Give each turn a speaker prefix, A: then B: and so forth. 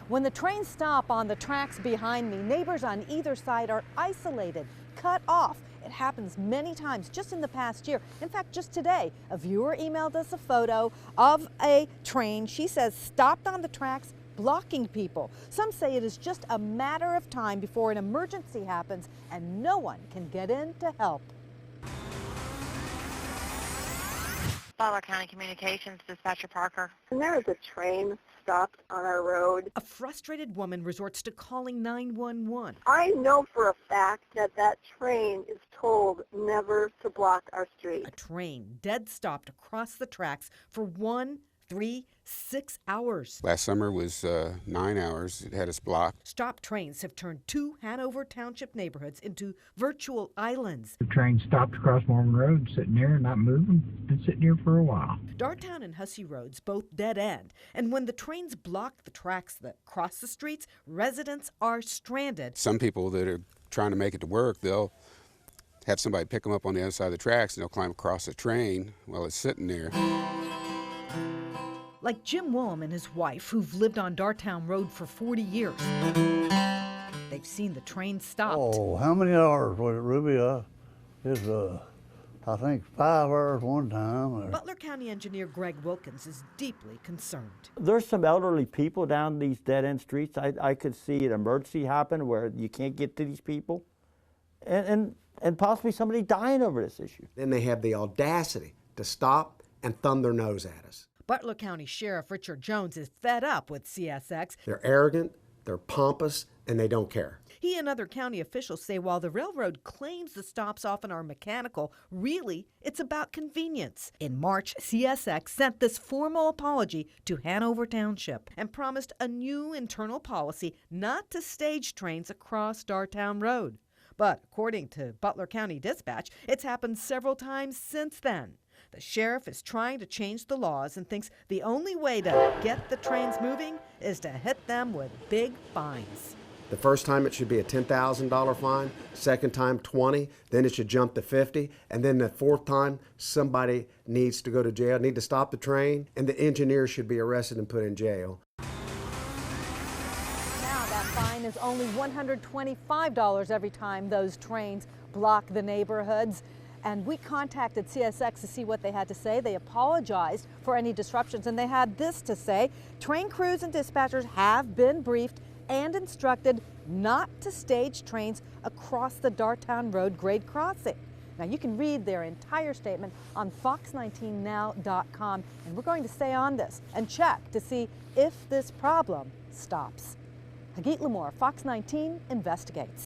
A: When the trains stop on the tracks behind me, neighbors on either side are isolated, cut off. It happens many times just in the past year. In fact, just today, a viewer emailed us a photo of a train she says stopped on the tracks, blocking people. Some say it is just a matter of time before an emergency happens and no one can get in to help.
B: Butler County Communications, Dispatcher Parker.
C: And there was a train stopped on our road.
A: A frustrated woman resorts to calling 911.
C: I know for a fact that that train is told never to block our street.
A: A train dead stopped across the tracks for 1, 3, 6 hours.
D: Last summer was 9 hours. It had us blocked.
A: Stopped trains have turned 2 Hanover Township neighborhoods into virtual islands.
E: The train stopped across Mormon Road, sitting there, not moving. Been sitting here for a while.
A: Dartown and Hussey Roads both dead end, and when the trains block the tracks that cross the streets, residents are stranded.
D: Some people that are trying to make it to work, they'll have somebody pick them up on the other side of the tracks, and they'll climb across the train while it's sitting there.
A: Like Jim Willem and his wife, who've lived on Dartown Road for 40 years. They've seen the train stopped.
F: Oh, how many hours was it, Ruby? It's, I think 5 hours one time.
A: Butler County Engineer Greg Wilkins is deeply concerned.
G: There's some elderly people down these dead-end streets. I could see an emergency happen where you can't get to these people, and possibly somebody dying over this issue.
H: Then they have the audacity to stop and thumb their nose at us.
A: Butler County Sheriff Richard Jones is fed up with CSX.
H: They're arrogant, they're pompous, and they don't care.
A: He and other county officials say while the railroad claims the stops often are mechanical, really, it's about convenience. In March, CSX sent this formal apology to Hanover Township and promised a new internal policy not to stage trains across Dartown Road. But according to Butler County Dispatch, it's happened several times since then. The sheriff is trying to change the laws and thinks the only way to get the trains moving is to hit them with big fines.
H: The first time it should be a $10,000 fine, second time 20, then it should jump to 50, and then the fourth time somebody needs to go to jail, need to stop the train, and the engineer should be arrested and put in jail.
A: Now that fine is only $125 every time those trains block the neighborhoods. And we contacted CSX to see what they had to say. They apologized for any disruptions, and they had this to say: train crews and dispatchers have been briefed and instructed not to stage trains across the Dartown Road grade crossing. Now, you can read their entire statement on fox19now.com, and we're going to stay on this and check to see if this problem stops. Hagit Lamore, Fox 19 investigates.